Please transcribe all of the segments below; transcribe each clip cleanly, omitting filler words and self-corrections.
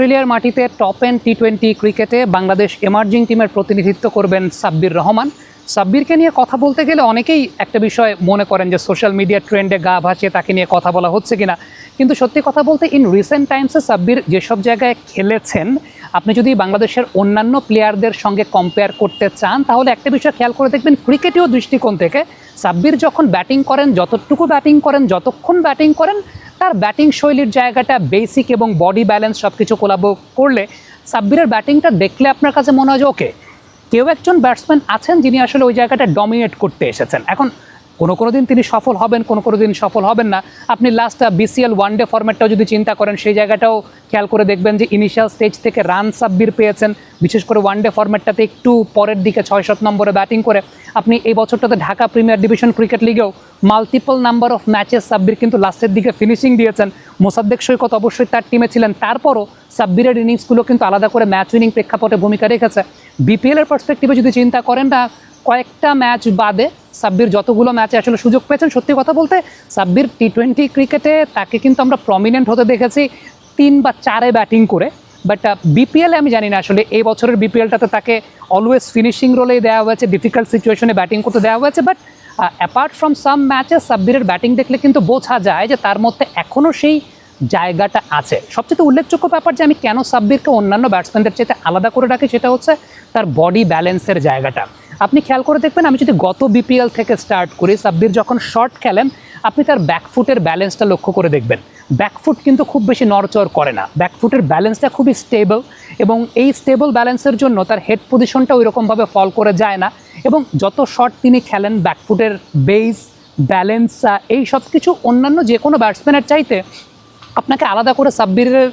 অস্ট্রেলিয়ার মাটিতে top and T20 ক্রিকেটে বাংলাদেশ এমার্জিং টিমের প্রতিনিধিত্ব করবেন সাব্বির রহমান। সাব্বিরকে নিয়ে কথা বলতে গেলে অনেকেই একটা বিষয় মনে করেন যে সোশ্যাল মিডিয়া ট্রেন্ডে গা ভাসিয়ে তাকে নিয়ে কথা বলা হচ্ছে কিনা, কিন্তু সত্যি কথা বলতে ইন রিসেন্ট টাইমসে সাব্বির যেসব জায়গায় খেলেছেন, আপনি যদি বাংলাদেশের অন্যান্য প্লেয়ারদের সঙ্গে কম্পেয়ার করতে চান তাহলে একটা বিষয় খেয়াল করে দেখবেন, ক্রিকেটীয় দৃষ্টিকোণ থেকে সাব্বির যখন ব্যাটিং করেন, যতটুকু ব্যাটিং করেন, যতক্ষণ ব্যাটিং করেন, তার ব্যাটিং শৈলীর জায়গাটা বেসিক এবং বডি ব্যালেন্স সব কিছু কোলাবো করলে সাব্বিরের ব্যাটিংটা দেখলে আপনার কাছে মনে হয় যে ওকে, কেউ একজন ব্যাটসম্যান আছেন যিনি আসলে ওই জায়গাটা ডমিনেট করতে এসেছেন। এখন কোনো দিন তিনি সফল হবেন, কোনো দিন সফল হবেন না। আপনি লাস্ট বিসিএল ওয়ানডে ফরম্যাটটাও যদি চিন্তা করেন, সেই জায়গাটাও খেয়াল করে দেখবেন যে ইনিশিয়াল স্টেজ থেকে রান সাব্বির পেয়েছেন, বিশেষ করে ওয়ানডে ফরম্যাটটাতে একটু পরের দিকে 6-7 নম্বরে ব্যাটিং করে। আপনি এই বছরটাতে ঢাকা প্রিমিয়ার ডিভিশন ক্রিকেট লিগেও multiple number of matches Sabbir কিন্তু লাস্টের দিকে ফিনিশিং দিয়েছেন। মোসাদ্দেক সৈকত অবশ্যই তার টিমে ছিলেন, তারপরও সাব্বিরের ইনিংসগুলো কিন্তু আলাদা করে ম্যাচ উইনিং প্রেক্ষাপটে ভূমিকা রেখেছে। বিপিএলের পার্সপেক্টিভে যদি চিন্তা করেন না, কয়েকটা ম্যাচ বাদে সাব্বির যতগুলো ম্যাচে আসলে সুযোগ পেয়েছেন, সত্যি কথা বলতে সাব্বির টি20 ক্রিকেটে তাকে কিন্তু আমরা প্রমিনেন্ট হতে দেখেছি 3 বা 4-এ ব্যাটিং করে। বাট বিপিএলে আমি জানি না আসলে এই বছরের বিপিএলটাতে তাকে অলওয়েজ ফিনিশিং রোলেই দেওয়া হয়েছে, ডিফিকাল্ট সিচুয়েশনে ব্যাটিং করতে দেওয়া হয়েছে। বাট অ্যাপার্ট ফ্রম সাম ম্যাচে সাব্বিরের ব্যাটিং দেখলে কিন্তু বোঝা যায় যে তার মধ্যে এখনও সেই জায়গাটা আছে। সবচেয়ে উল্লেখযোগ্য ব্যাপার যে আমি কেন সাব্বিরকে অন্যান্য ব্যাটসম্যানদের চেয়ে আলাদা করে রাখি, সেটা হচ্ছে তার বডি ব্যালেন্সের জায়গাটা। আপনি খেয়াল করে দেখবেন, আমি যদি গত বিপিএল থেকে স্টার্ট করি, সাব্বির যখন শর্ট খেলেন আপনি তার ব্যাকফুটের ব্যালেন্সটা লক্ষ্য করে দেখবেন। ব্যাকফুট কিন্তু খুব বেশি নড়চড় করে না, ব্যাকফুটের ব্যালেন্সটা খুবই স্টেবল, এবং এই স্টেবল ব্যালেন্সের জন্য তার হেড পজিশনটা ওই রকমভাবে ফল করে যায় না। এবং যত শট তিনি খেলেন, ব্যাকফুটের বেস, ব্যালেন্স, এই সব কিছু অন্যান্য যে কোনো ব্যাটসম্যানের চাইতে আপনাকে আলাদা করে সাব্বিরের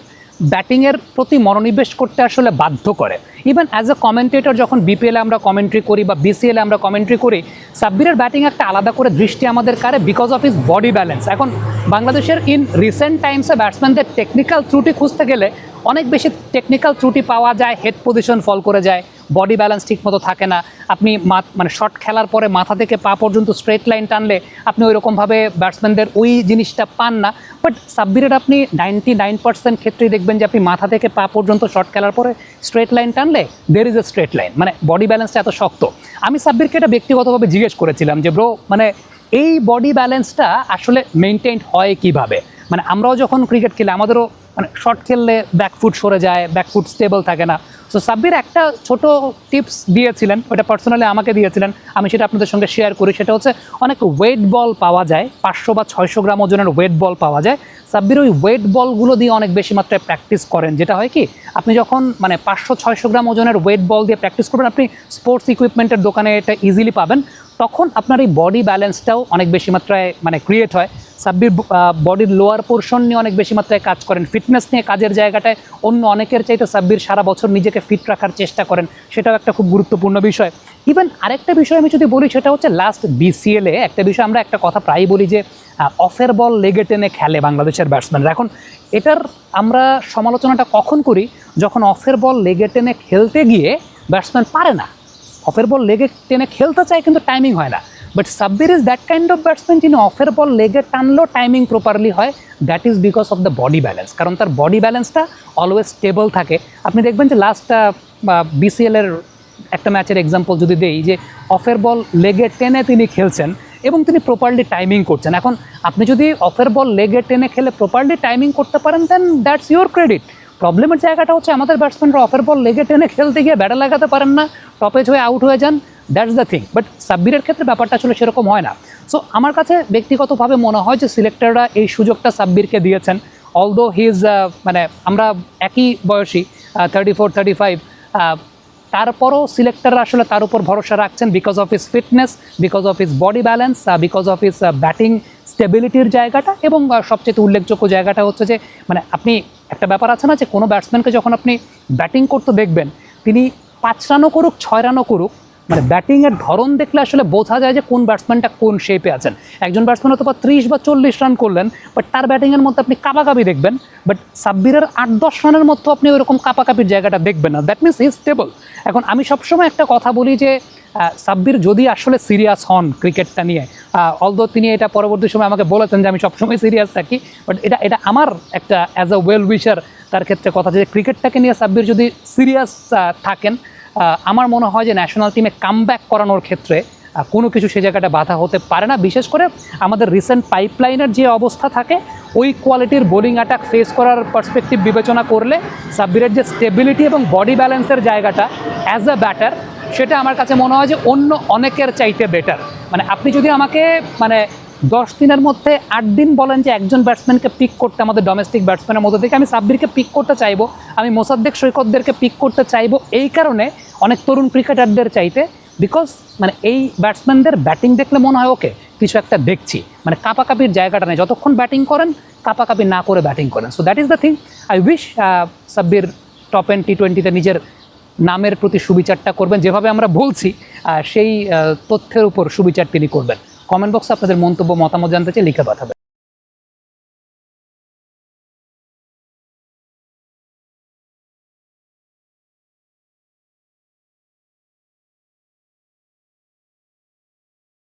ব্যাটিংয়ের প্রতি মনোনিবেশ করতে আসলে বাধ্য করে। ইভেন অ্যাজ এ কমেন্টেটর যখন বিপিএলে আমরা কমেন্ট্রি করি বা বিসিএলে আমরা কমেন্ট্রি করি, সাব্বিরের ব্যাটিং একটা আলাদা করে দৃষ্টি আমাদের কারে because of his body balance. এখন বাংলাদেশের ইন রিসেন্ট টাইমসে ব্যাটসম্যানদের টেকনিক্যাল ত্রুটি খুঁজতে গেলে অনেক বেশি টেকনিক্যাল ত্রুটি পাওয়া যায়, হেড পজিশন ফল করে যায়, বডি ব্যালেন্স ঠিকমতো থাকে না। আপনি মানে শট খেলার পরে মাথা থেকে পা পর্যন্ত স্ট্রেট লাইন টানলে আপনি ওই রকমভাবে ব্যাটসম্যানদের ওই জিনিসটা পান না। বাট সাব্বিরের আপনি 99% ক্ষেত্রেই দেখবেন যে আপনি মাথা থেকে পা পর্যন্ত শট খেলার পরে স্ট্রেট লাইন টানলে there is a straight line, মানে বডি ব্যালেন্সটা এত শক্ত। আমি সাব্বিরকে এটা ব্যক্তিগতভাবে জিজ্ঞেস করেছিলাম যে ব্রো, মানে এই বডি ব্যালেন্সটা আসলে মেনটেন হয় কিভাবে? মানে আমরাও যখন ক্রিকেট খেলি আমাদেরও মানে শর্ট খেললে ব্যাকফুট সরে যায়, ব্যাকফুট স্টেবল থাকে না। সো সাব্বির একটা ছোট টিপস দিয়েছিলেন, ওটা পার্সোনালি আমাকে দিয়েছিলেন, আমি সেটা আপনাদের সঙ্গে শেয়ার করি। সেটা হচ্ছে অনেক ওয়েট বল পাওয়া যায়, 500 বা 600 গ্রাম ওজনের ওয়েট বল পাওয়া যায়। সাব্বির ওই ওয়েট বলগুলো দিয়ে অনেক বেশি মাত্রায় প্র্যাকটিস করেন। যেটা হয় কি, আপনি যখন মানে 500-600 গ্রাম ওজনের ওয়েট বল দিয়ে প্র্যাকটিস করবেন, আপনি স্পোর্টস ইকুইপমেন্টের দোকানে এটা ইজিলি পাবেন, তখন আপনার এই বডি ব্যালেন্সটাও অনেক বেশি মাত্রায় মানে ক্রিয়েট হয়। সাব্বির বডির লোয়ার পোর্শন নিয়ে অনেক বেশি মাত্রায় কাজ করেন, ফিটনেস নিয়ে কাজের জায়গাটায় অন্য অনেকের চাইতে সাব্বির সারা বছর নিজেকে ফিট রাখার চেষ্টা করেন, সেটাও একটা খুব গুরুত্বপূর্ণ বিষয়। ইভেন আরেকটা বিষয় আমি যদি বলি, সেটা হচ্ছে লাস্ট বিসিএলে একটা বিষয় আমরা একটা কথা প্রায়ই বলি যে অফের বল লেগে টেনে খেলে বাংলাদেশের ব্যাটসম্যানরা। এখন এটার আমরা সমালোচনাটা কখন করি, যখন অফের বল লেগে টেনে খেলতে গিয়ে ব্যাটসম্যান পারে না। অফের বল লেগে টেনে খেলতে চায় কিন্তু টাইমিং হয় না। But Sabbir is that kind of batsman যিনি অফের বল লেগে টানলেও টাইমিং প্রপারলি হয়। That is because of the body balance, কারণ তার বডি ব্যালেন্সটা অলওয়েজ স্টেবল থাকে। আপনি দেখবেন যে লাস্ট বিসিএলের একটা ম্যাচের এক্সাম্পল যদি দেই, যে অফের বল লেগে টেনে তিনি খেলছেন এবং তিনি প্রপারলি টাইমিং করছেন। এখন আপনি যদি অফের বল লেগে টেনে খেলে প্রপারলি টাইমিং করতে পারেন, দেন দ্যাটস ইউর ক্রেডিট। প্রবলেমের জায়গাটা হচ্ছে আমাদের ব্যাটসম্যানরা অফের বল লেগে টেনে খেলতে গিয়ে ব্যাটে লাগাতে পারেন না, টপেজ হয়ে আউট হয়ে যান, দ্যাটস দ্য থিং। বাট সাব্বিরের ক্ষেত্রে ব্যাপারটা আসলে সেরকম হয় না। সো আমার কাছে ব্যক্তিগতভাবে মনে হয় যে সিলেক্টররা এই সুযোগটা সাব্বিরকে দিয়েছেন। অলদো হি ইজ মানে আমরা একই বয়সী, 34-35, তারপরও সিলেক্টররা আসলে তার উপর ভরসা রাখছেন because of his fitness, because of his body balance, because of his batting স্টেবিলিটির জায়গাটা। এবং সবচেয়ে উল্লেখযোগ্য জায়গাটা হচ্ছে যে মানে আপনি একটা ব্যাপার আছে না, যে কোনো ব্যাটসম্যানকে যখন আপনি ব্যাটিং করতে দেখবেন, তিনি 5 রানও করুক 6 রানও করুক, মানে ব্যাটিংয়ের ধরন দেখলে আসলে বোঝা যায় যে কোন ব্যাটসম্যানটা কোন শেপে আছেন। একজন ব্যাটসম্যান হয়তো 30 বা 40 রান করলেন, বাট তার ব্যাটিংয়ের মধ্যে আপনি কাপাকাপি দেখবেন। বাট সাব্বিরের 8-10 রানের মধ্যে আপনি ওইরকম কাপাকাপির জায়গাটা দেখবেন না। That means he is stable. এখন আমি সবসময় একটা কথা বলি যে সাব্বির যদি আসলে সিরিয়াস হন ক্রিকেটটা নিয়ে, অলদো তিনি এটা পরবর্তী সময় আমাকে বলেছেন যে আমি সবসময় সিরিয়াস থাকি, বাট এটা আমার একটা অ্যাজ আ ওয়েল উইশার তার ক্ষেত্রে কথা, যে ক্রিকেটটাকে নিয়ে সাব্বির যদি সিরিয়াস থাকেন, আমার মনে হয় যে ন্যাশনাল টিমে কামব্যাক করানোর ক্ষেত্রে কোনো কিছু সে জায়গাটা বাধা হতে পারে না। বিশেষ করে আমাদের রিসেন্ট পাইপলাইনের যে অবস্থা থাকে, ওই কোয়ালিটির বোলিং অ্যাটাক ফেস করার পার্সপেক্টিভ বিবেচনা করলে সাব্বিরের যে স্টেবিলিটি এবং বডি ব্যালেন্সের জায়গাটা অ্যাজ আ ব্যাটার, সেটা আমার কাছে মনে হয় যে অন্য অনেকের চাইতে বেটার। মানে আপনি যদি আমাকে 10 দিনের মধ্যে 8 দিন বলেন যে একজন ব্যাটসম্যানকে পিক করতে, আমাদের ডোমেস্টিক ব্যাটসম্যানের মধ্যে থেকে আমি সাব্বিরকে পিক করতে চাইবো, আমি মোসাদ্দেক সৈকতদেরকে পিক করতে চাইবো এই কারণে, অনেক তরুণ ক্রিকেটারদের চাইতে, বিকজ এই ব্যাটসম্যানদের ব্যাটিং দেখলে মনে হয় ওকে কিছু একটা দেখছি, কাপাকাপির জায়গাটা নেই, যতক্ষণ ব্যাটিং করেন কাপাকাপি না করে ব্যাটিং করেন। So that is the thing. I wish Sabbir top end টি20তে নিজের নামের প্রতি সুবিচারটা করবেন, যেভাবে আমরা বলছি সেই তথ্যের উপর সুবিচার তিনি করবেন। কমেন্ট বক্সে আপনাদের মন্তব্য মতামত জানতে চাই, লিখে পাঠাবেন।